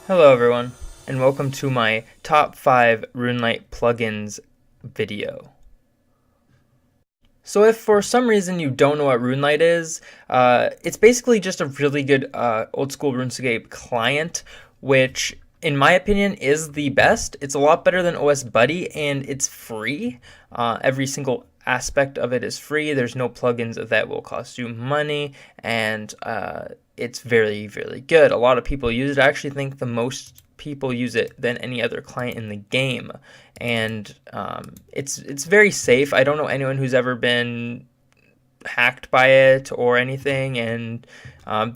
Hello everyone, and welcome to my top 5 Runelite plugins video. So if for some reason you don't know what Runelite is, it's basically just a really good old school RuneScape client, which in my opinion is the best. It's a lot better than OS Buddy, and it's free. Every single aspect of it is free. There's no plugins that will cost you money, and it's very, very good. A lot of people use it. I actually think the most people use it than any other client in the game, and it's very safe. I don't know anyone who's ever been hacked by it or anything, and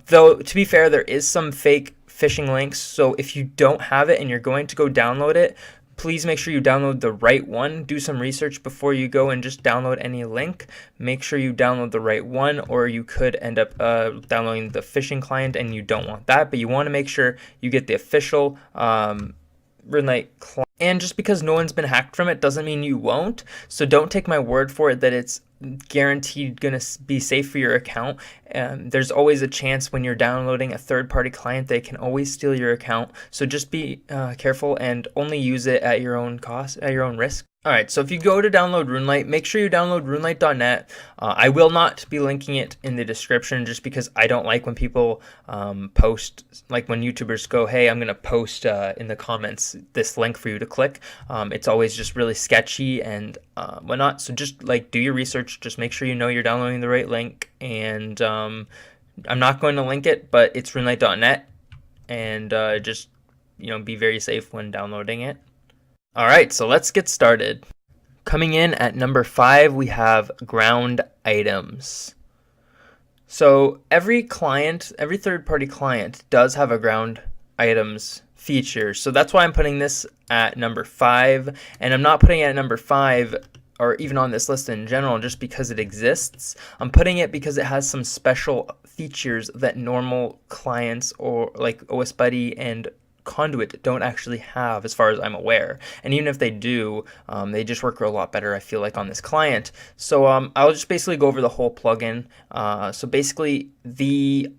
though to be fair, there is some fake phishing links, so if you don't have it and you're going to go download it, please make sure you download the right one. Do some research before you go and just download any link. Make sure you download the right one, or you could end up downloading the phishing client, and you don't want that. But you want to make sure you get the official Runelite client. And just because no one's been hacked from it doesn't mean you won't. So don't take my word for it that it's guaranteed going to be safe for your account. There's always a chance when you're downloading a third-party client they can always steal your account. So just be careful and only use it at your own cost, at your own risk. Alright, so if you go to download Runelite, make sure you download runelite.net. I will not be linking it in the description just because I don't like when people post, like when YouTubers go, hey, I'm going to post in the comments this link for you to click. It's always just really sketchy and whatnot. So just like do your research, just make sure you know you're downloading the right link. And I'm not going to link it, but it's runelite.net, and just be very safe when downloading it. Alright, so let's get started. Coming in at number 5, we have ground items. So every client, every third-party client does have a ground items feature. So that's why I'm putting this at number 5, and I'm not putting it at number 5 or even on this list in general just because it exists. I'm putting it because it has some special features that normal clients or like OS Buddy and Conduit don't actually have, as far as I'm aware. And even if they do, they just work a lot better, I feel like, on this client. So I'll just basically go over the whole plugin. So basically, the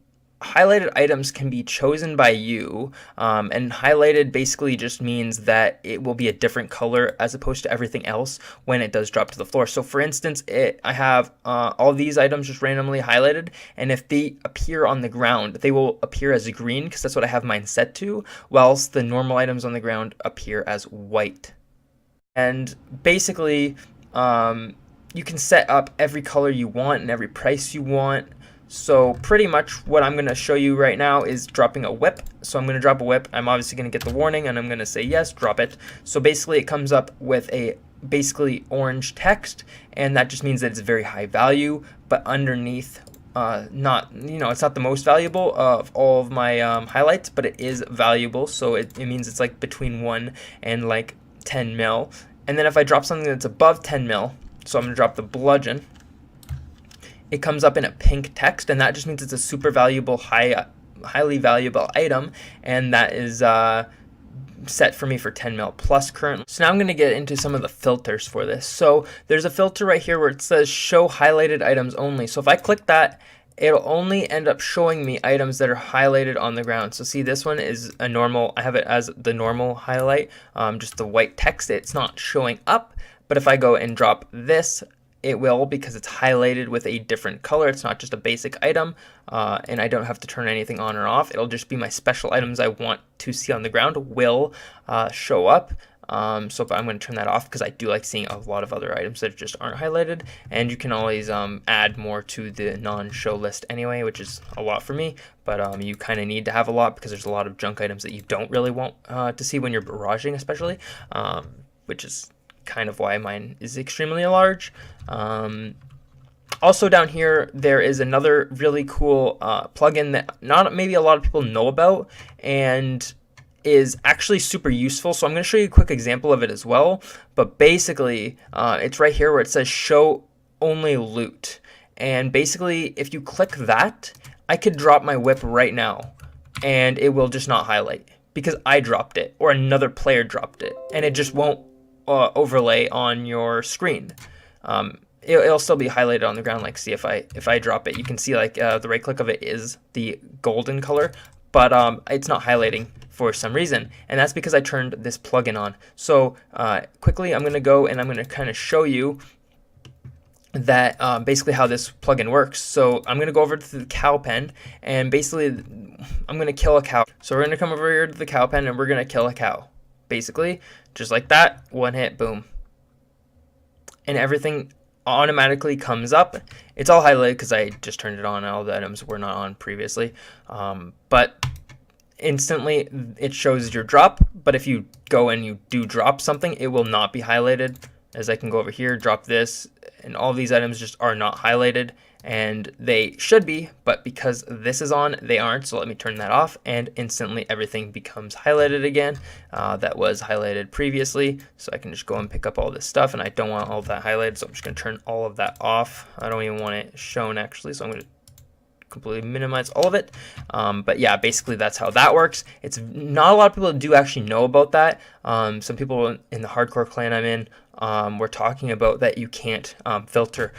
highlighted items can be chosen by you, and highlighted basically just means that it will be a different color as opposed to everything else when it does drop to the floor. So for instance, I have all these items just randomly highlighted, and if they appear on the ground, they will appear as green because that's what I have mine set to, whilst the normal items on the ground appear as white. And basically, you can set up every color you want and every price you want. So pretty much what I'm going to show you right now is dropping a whip. So I'm going to drop a whip. I'm obviously going to get the warning, and I'm going to say yes, drop it. So basically it comes up with a basically orange text, and that just means that it's very high value, but underneath it's not the most valuable of all of my highlights, but it is valuable. So it means it's like between 1 and like 10 mil. And then if I drop something that's above 10 mil, so I'm going to drop the bludgeon, it comes up in a pink text, and that just means it's a super valuable, highly valuable item, and that is set for me for 10 mil plus currently. So now I'm going to get into some of the filters for this. So there's a filter right here where it says show highlighted items only. So if I click that, it'll only end up showing me items that are highlighted on the ground. So see, this one is a normal, I have it as the normal highlight, just the white text. It's not showing up, but if I go and drop this, it will, because it's highlighted with a different color. It's not just a basic item, and I don't have to turn anything on or off. It'll just be my special items I want to see on the ground will show up. So I'm going to turn that off because I do like seeing a lot of other items that just aren't highlighted, and you can always add more to the non-show list anyway, which is a lot for me, but you kind of need to have a lot because there's a lot of junk items that you don't really want to see when you're barraging, especially, which is kind of why mine is extremely large. Also down here there is another really cool plugin that not maybe a lot of people know about and is actually super useful. So I'm going to show you a quick example of it as well, but basically it's right here where it says show only loot, and basically if you click that, I could drop my whip right now and it will just not highlight because I dropped it or another player dropped it, and it just won't overlay on your screen. It'll still be highlighted on the ground. Like, see, if I drop it, you can see like the right click of it is the golden color, but it's not highlighting for some reason, and that's because I turned this plugin on. So quickly, I'm going to go and I'm going to kind of show you that basically how this plugin works. So I'm going to go over to the cow pen, and basically I'm going to kill a cow. So we're going to come over here to the cow pen and we're going to kill a cow. Basically, just like that, one hit, boom. And everything automatically comes up. It's all highlighted because I just turned it on. All the items were not on previously. But instantly it shows your drop. But if you go and you do drop something, it will not be highlighted. As I can go over here, drop this, and all these items just are not highlighted, and they should be, but because this is on, they aren't. So let me turn that off, and instantly everything becomes highlighted again. That was highlighted previously, so I can just go and pick up all this stuff, and I don't want all of that highlighted, so I'm just going to turn all of that off. I don't even want it shown actually, so I'm going to completely minimize all of it. But yeah, basically that's how that works. It's not a lot of people do actually know about that. Some people in the hardcore clan I'm in we're talking about that you can't filter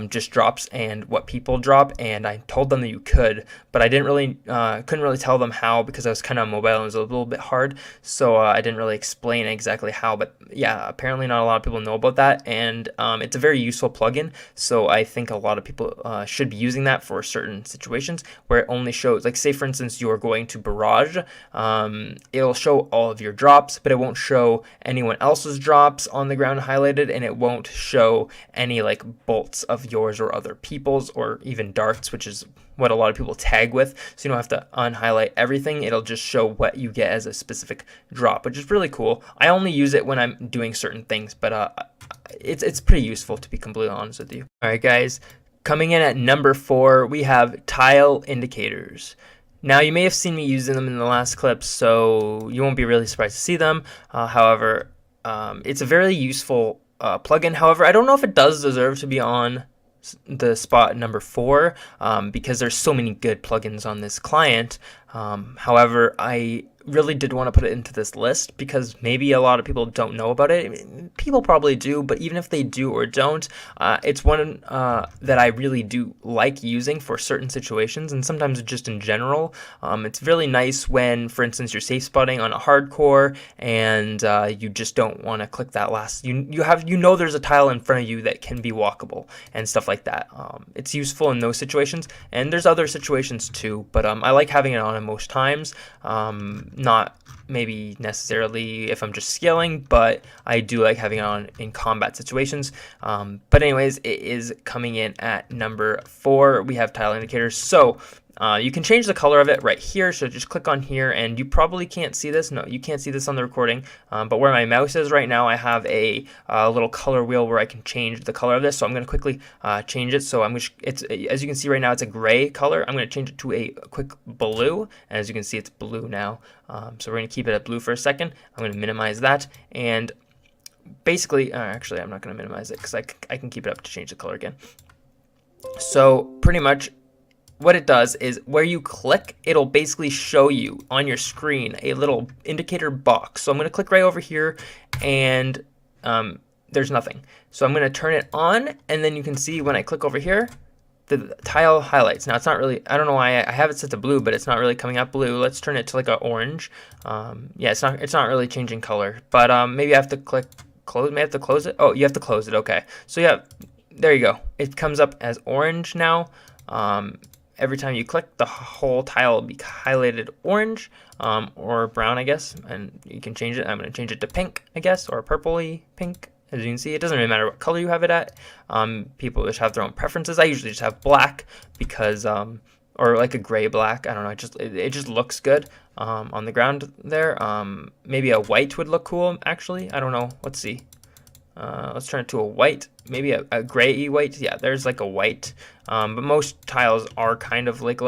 just drops and what people drop, and I told them that you could, but I didn't really couldn't really tell them how because I was kind of mobile and it was a little bit hard, so I didn't really explain exactly how. But yeah, apparently not a lot of people know about that, and it's a very useful plugin, so I think a lot of people should be using that for certain situations where it only shows, like say for instance you're going to barrage, it'll show all of your drops, but it won't show anyone else's drops on the ground highlighted, and it won't show any like bolts of yours or other people's, or even darts, which is what a lot of people tag with, so you don't have to unhighlight everything. It'll just show what you get as a specific drop, which is really cool. I only use it when I'm doing certain things, but it's pretty useful, to be completely honest with you. Alright guys, coming in at number 4, we have tile indicators. Now, you may have seen me using them in the last clip, so you won't be really surprised to see them. However, it's a very useful plugin. However, I don't know if it does deserve to be on the spot number 4 because there's so many good plugins on this client. However, I really did want to put it into this list because maybe a lot of people don't know about it. I mean, people probably do, but even if they do or don't, it's one that I really do like using for certain situations, and sometimes just in general. It's really nice when, for instance, you're safe spotting on a hardcore and you just don't want to click that last. You know there's a tile in front of you that can be walkable and stuff like that. It's useful in those situations, and there's other situations too. But I like having it on most times. Not maybe necessarily if I'm just scaling, but I do like having it on in combat situations. But anyways, it is coming in at number 4. We have tile indicators. So you can change the color of it right here, so just click on here, and you probably can't see this. No, you can't see this on the recording, but where my mouse is right now, I have a little color wheel where I can change the color of this. So I'm going to quickly change it. So it's, as you can see right now, it's a gray color. I'm going to change it to a quick blue, and as you can see, it's blue now. So we're going to keep it at blue for a second. I'm going to minimize that, and basically, actually, I'm not going to minimize it because I can keep it up to change the color again. So pretty much, what it does is where you click, it'll basically show you on your screen a little indicator box. So I'm going to click right over here, and there's nothing. So I'm going to turn it on, and then you can see when I click over here, the tile highlights. Now it's not really, I don't know why I have it set to blue, but it's not really coming up blue. Let's turn it to like an orange. Yeah, it's not really changing color, but maybe I have to click close. May I have to close it? Oh, you have to close it. Okay. So yeah, there you go. It comes up as orange now. Every time you click, the whole tile will be highlighted orange or brown, I guess, and you can change it. I'm going to change it to pink, I guess, or purpley pink. As you can see, it doesn't really matter what color you have it at. People just have their own preferences. I usually just have black because, or like a gray black. I don't know. It just looks good on the ground there. Maybe a white would look cool, actually. I don't know. Let's see. Let's turn it to a white, maybe a gray white. Yeah, there's like a white, but most tiles are kind of like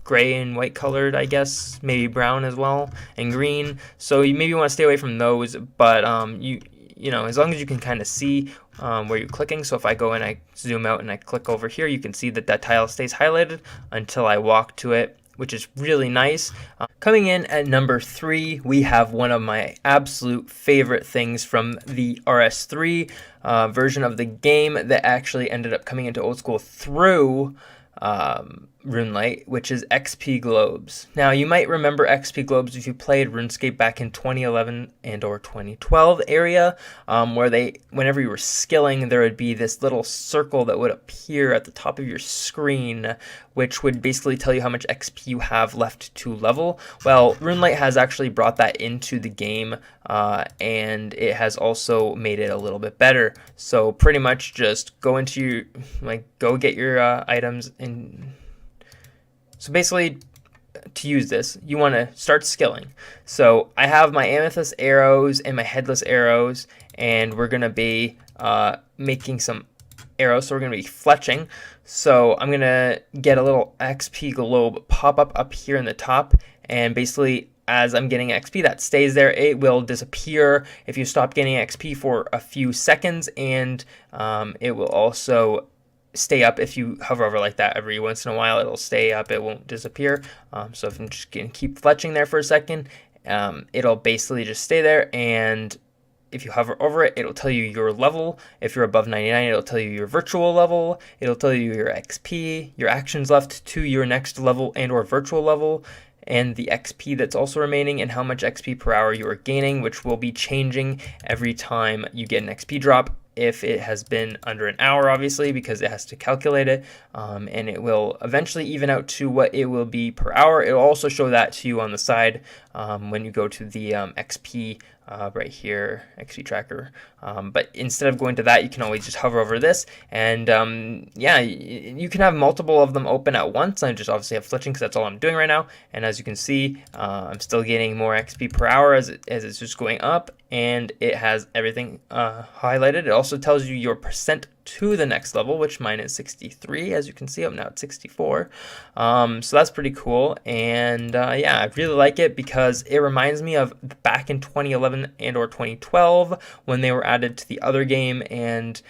gray and white colored, I guess, maybe brown as well, and green. So you maybe want to stay away from those, but you know, as long as you can kind of see where you're clicking. So if I go and I zoom out and I click over here, you can see that tile stays highlighted until I walk to it, which is really nice. Coming in at number 3, we have one of my absolute favorite things from the RS3 version of the game that actually ended up coming into old school through Runelite, which is XP globes. Now, you might remember XP globes if you played RuneScape back in 2011 and or 2012 area, where whenever you were skilling, there would be this little circle that would appear at the top of your screen, which would basically tell you how much XP you have left to level. Well, Runelite has actually brought that into the game, and it has also made it a little bit better. So pretty much just go into your, go get your items and... So basically, to use this, you want to start skilling. So I have my amethyst arrows and my headless arrows, and we're going to be making some arrows. So we're going to be fletching. So I'm going to get a little XP globe pop up here in the top, and basically as I'm getting XP, that stays there. It will disappear if you stop getting XP for a few seconds, and it will also stay up if you hover over like that every once in a while. It'll stay up, it won't disappear. So if I'm just gonna keep fletching there for a second, it'll basically just stay there, and if you hover over it, it'll tell you your level. If you're above 99, it'll tell you your virtual level. It'll tell you your XP, your actions left to your next level and or virtual level, and the XP that's also remaining, and how much XP per hour you are gaining, which will be changing every time you get an XP drop. If it has been under an hour, obviously, because it has to calculate it, and it will eventually even out to what it will be per hour. It will also show that to you on the side when you go to the XP right here, XP tracker. But instead of going to that, you can always just hover over this, and yeah, you can have multiple of them open at once. I just obviously have fletching because that's all I'm doing right now, and as you can see, I'm still getting more XP per hour as it's just going up, and it has everything highlighted. It also tells you your percent to the next level, which mine is 63, as you can see. I'm now at 64, so that's pretty cool. And yeah, I really like it because it reminds me of back in 2011 and or 2012 when they were added to the other game, and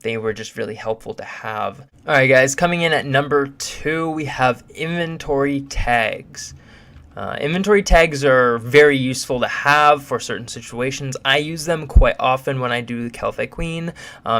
they were just really helpful to have. All right, guys, coming in at number 2, we have inventory tags. Inventory tags are very useful to have for certain situations. I use them quite often when I do the Caliphate Queen,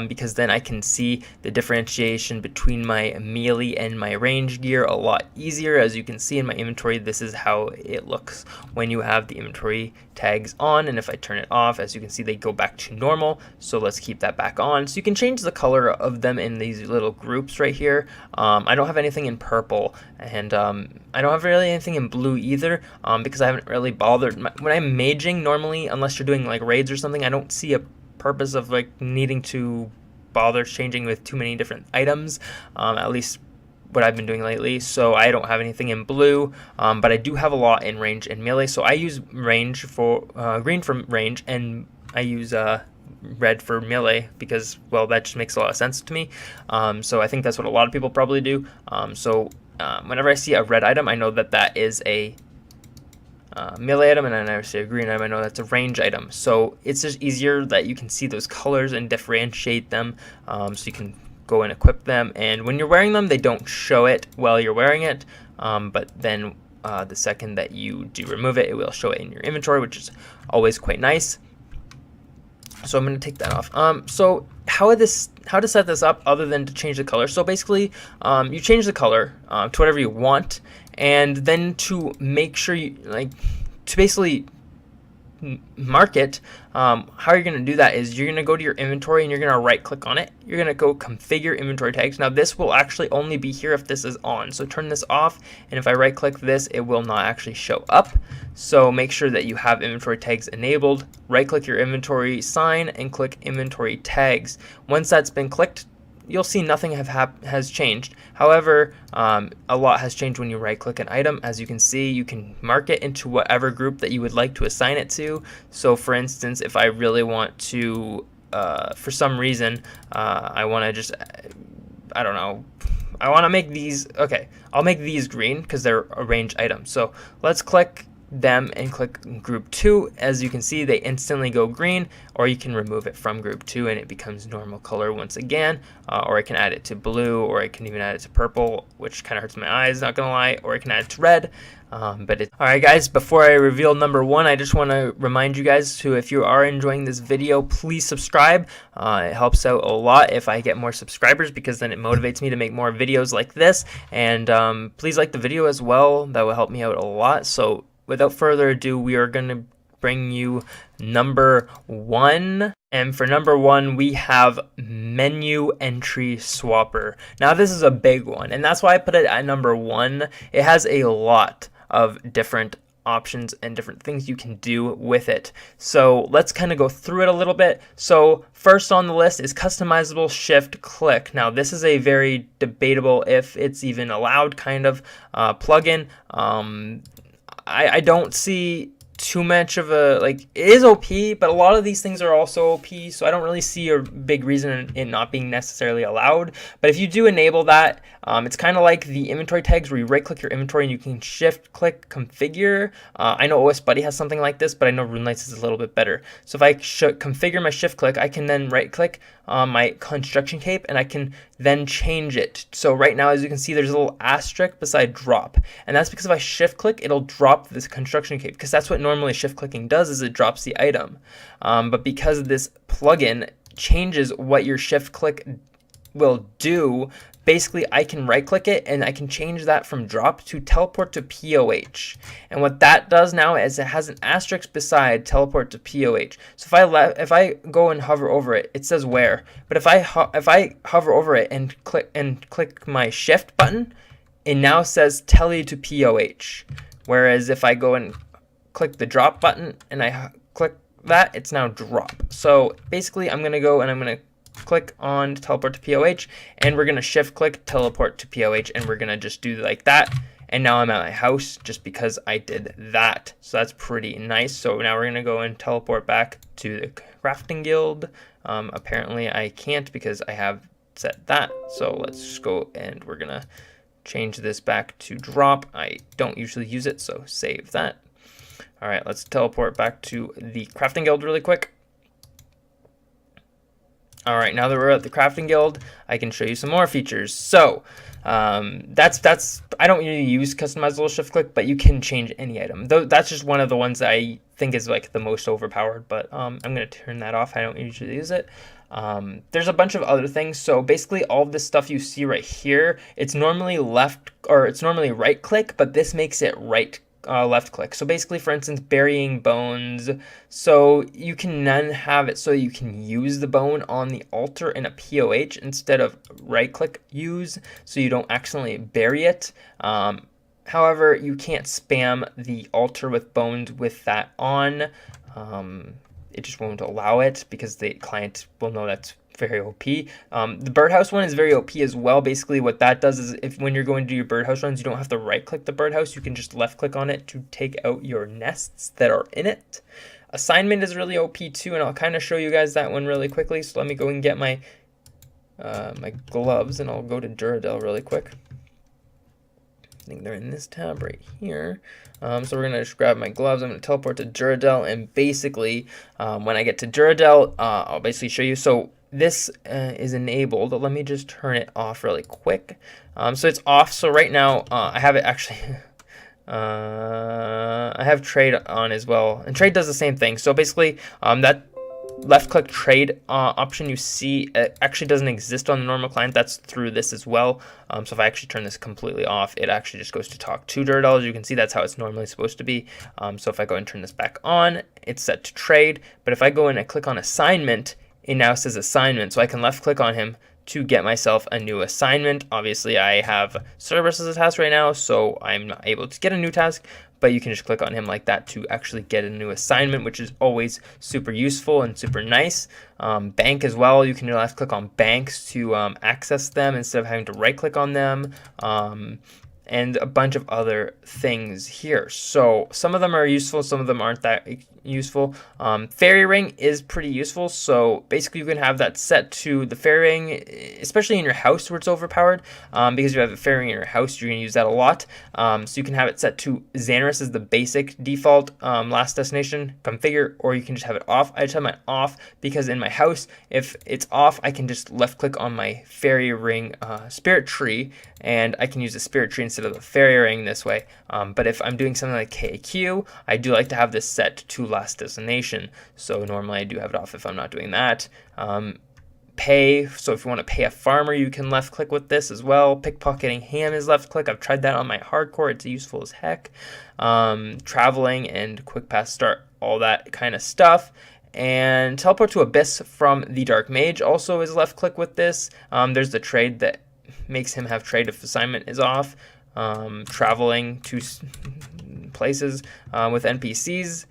because then I can see the differentiation between my melee and my range gear a lot easier. As you can see in my inventory, this is how it looks when you have the inventory tags on, and if I turn it off, as you can see, they go back to normal. So let's keep that back on. So you can change the color of them in these little groups right here. I don't have anything in purple, and I don't have really anything in blue either, because I haven't really bothered. When I'm maging, normally, unless you're doing like raids or something, I don't see a purpose of like needing to bother changing with too many different items, at least what I've been doing lately. So I don't have anything in blue, but I do have a lot in range and melee. So I use range for green for range, and I use red for melee because, well, that just makes a lot of sense to me. So I think that's what a lot of people probably do. Whenever I see a red item, I know that that is a melee item, and then I see a green item, I know that's a range item. So it's just easier that you can see those colors and differentiate them, so you can go and equip them, and when you're wearing them, they don't show it while you're wearing it, but then the second that you do remove it, it will show it in your inventory, which is always quite nice. So I'm going to take that off. So how to set this up other than to change the color? So basically, you change the color to whatever you want, and then to make sure you to basically mark it. How you're going to do that is you're going to go to your inventory and you're going to right click on it. You're going to go configure inventory tags. Now this will actually only be here if this is on, so turn this off, and if I right click this, it will not actually show up. So make sure that you have inventory tags enabled. Right click your inventory sign and click inventory tags. Once that's been clicked, you'll see nothing has changed. However, a lot has changed when you right click an item. As you can see, you can mark it into whatever group that you would like to assign it to. So for instance, if I really want to, for some reason, I want to just, I don't know, I want to make these, okay, I'll make these green because they're a range item. So let's click them and click group 2. As you can see, they instantly go green, or you can remove it from group 2 and it becomes normal color once again, or I can add it to blue, or I can even add it to purple, which kind of hurts my eyes, not gonna lie, or I can add it to red. Alright guys, before I reveal number 1, I just want to remind you guys to, if you are enjoying this video, please subscribe. It helps out a lot if I get more subscribers, because then it motivates me to make more videos like this. And please like the video as well, that will help me out a lot. So without further ado, we are going to bring you number 1. And for number 1, we have menu entry swapper. Now this is a big one, and that's why I put it at number 1. It has a lot of different options and different things you can do with it. So let's kind of go through it a little bit. So first on the list is customizable shift click. Now this is a very debatable if it's even allowed kind of plugin. I don't see too much of a, like, it is OP, but a lot of these things are also OP, so I don't really see a big reason in it not being necessarily allowed. But if you do enable that, it's kind of like the inventory tags where you right click your inventory and you can shift click configure. I know OS Buddy has something like this, but I know Runelite's is a little bit better. So if I configure my shift click, I can then right click my construction cape and I can then change it. So right now, as you can see, there's a little asterisk beside drop, and that's because if I shift click, it'll drop this construction cape, because that's what normally shift clicking does, is it drops the item. But because this plugin changes what your shift click will do, basically I can right click it and I can change that from drop to teleport to POH. And what that does now is it has an asterisk beside teleport to POH. So if I go and hover over it, it says where. But if I hover over it and click my shift button, it now says tele to POH. Whereas if I go and click the drop button and I click that, it's now drop. So basically I'm gonna go and I'm gonna click on teleport to POH, and we're gonna shift click teleport to POH, and we're gonna just do like that. And now I'm at my house just because I did that. So that's pretty nice. So now we're gonna go and teleport back to the crafting guild. Apparently I can't because I have set that. So let's just go and we're gonna change this back to drop. I don't usually use it, so save that. All right, let's teleport back to the crafting guild really quick. All right, now that we're at the crafting guild, I can show you some more features. So that's I don't really use customizable shift click, but you can change any item. Though that's just one of the ones that I think is like the most overpowered, but I'm gonna turn that off. I don't usually use it. There's a bunch of other things. So basically all of this stuff you see right here, it's normally right click, but this makes it left click. So basically, for instance, burying bones, so you can then have it so you can use the bone on the altar in a POH instead of right click use, so you don't accidentally bury it. However, you can't spam the altar with bones with that on. It just won't allow it because the client will know that's very OP. The birdhouse one is very OP as well. Basically what that does is when you're going to do your birdhouse runs, you don't have to right click the birdhouse, you can just left click on it to take out your nests that are in it. Assignment is really OP too, and I'll kind of show you guys that one really quickly. So let me go and get my my gloves, and I'll go to Duradel really quick. I think they're in this tab right here. So we're gonna just grab my gloves. I'm gonna teleport to Duradel, and basically when I get to Duradel, I'll basically show you. So this is enabled. Let me just turn it off really quick. So it's off. So right now I have it actually. I have trade on as well, and trade does the same thing. So basically that left click trade option you see, it actually doesn't exist on the normal client. That's through this as well. So if I actually turn this completely off, it actually just goes to talk to Duradel. As you can see, that's how it's normally supposed to be. So if I go and turn this back on, it's set to trade. But if I go and I click on assignment, it now says assignment. So I can left click on him to get myself a new assignment. Obviously I have Cerberus as a task right now, so I'm not able to get a new task, but you can just click on him like that to actually get a new assignment, which is always super useful and super nice. Bank as well, you can left click on banks to access them instead of having to right click on them. and a bunch of other things here. So some of them are useful, some of them aren't that useful. Fairy ring is pretty useful. So basically you can have that set to the fairy ring, especially in your house where it's overpowered, because you have a fairy ring in your house, you're going to use that a lot. So you can have it set to Xanaris as the basic default last destination configure, or you can just have it off. I just have mine off because in my house, if it's off, I can just left click on my fairy ring spirit tree, and I can use the spirit tree instead of the fairy ring this way. But if I'm doing something like KQ, I do like to have this set to last destination. So normally I do have it off if I'm not doing that. Pay, so if you want to pay a farmer, you can left click with this as well. Pickpocketing ham is left click. I've tried that on my hardcore, it's useful as heck. Traveling and quick pass start, all that kind of stuff. And teleport to Abyss from the Dark Mage also is left click with this. There's the trade that makes him have trade if assignment is off. Traveling to places with NPCs.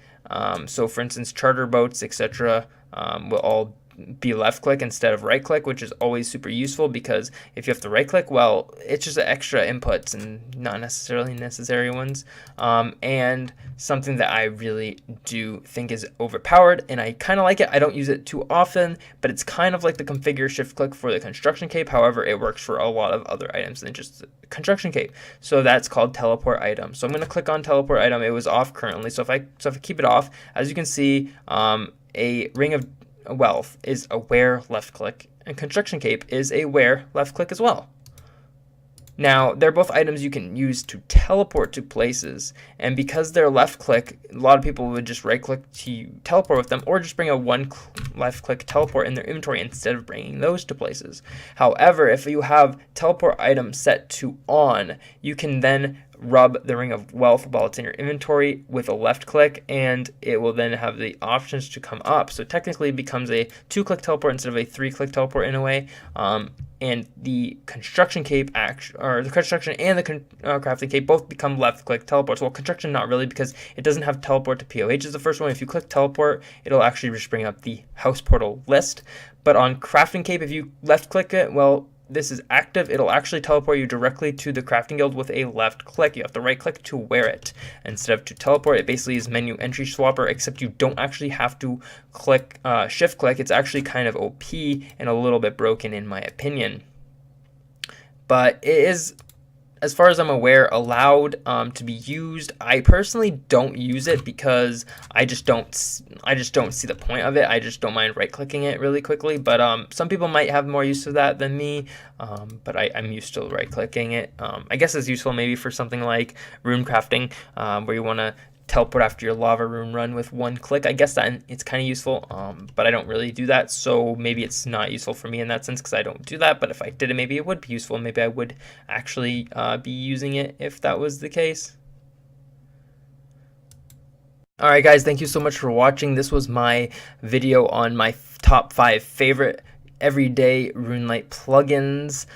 So for instance, charter boats, etc. Will all be left click instead of right click, which is always super useful, because if you have to right click, well, it's just extra inputs and not necessarily necessary ones. And something that I really do think is overpowered, and I kind of like it. I don't use it too often, but it's kind of like the configure shift click for the construction cape. However, it works for a lot of other items than just the construction cape. So that's called teleport item. So I'm going to click on teleport item. It was off currently, so if I keep it off, as you can see, a ring of wealth is a wear left click, and construction cape is a wear left click as well. Now, they're both items you can use to teleport to places, and because they're left click, a lot of people would just right click to teleport with them, or just bring a one left click teleport in their inventory instead of bringing those to places. However, if you have teleport item set to on, you can then rub the ring of wealth while it's in your inventory with a left click, and it will then have the options to come up. So technically it becomes a 2-click teleport instead of a 3-click teleport in a way. And the construction cape or the construction and the crafting cape both become left click teleports. Well, construction not really, because it doesn't have teleport to POH is the first one. If you click teleport, it'll actually just bring up the house portal list. But on crafting cape, if you left click it, well, this is active, it'll actually teleport you directly to the crafting guild with a left click. You have to right click to wear it instead of to teleport. It basically is menu entry swapper, except you don't actually have to click shift click. It's actually kind of OP and a little bit broken in my opinion. But it is, as far as I'm aware, allowed to be used. I personally don't use it because I just don't see the point of it. I just don't mind right clicking it really quickly. But some people might have more use of that than me. But I'm used to right clicking it. I guess it's useful maybe for something like rune crafting, where you want to teleport after your lava rune run with one click. I guess that it's kind of useful, but I don't really do that, so maybe it's not useful for me in that sense because I don't do that. But if I did it, maybe it would be useful. Maybe I would actually be using it if that was the case. Alright guys, thank you so much for watching. This was my video on my top 5 favorite everyday Runelite plugins.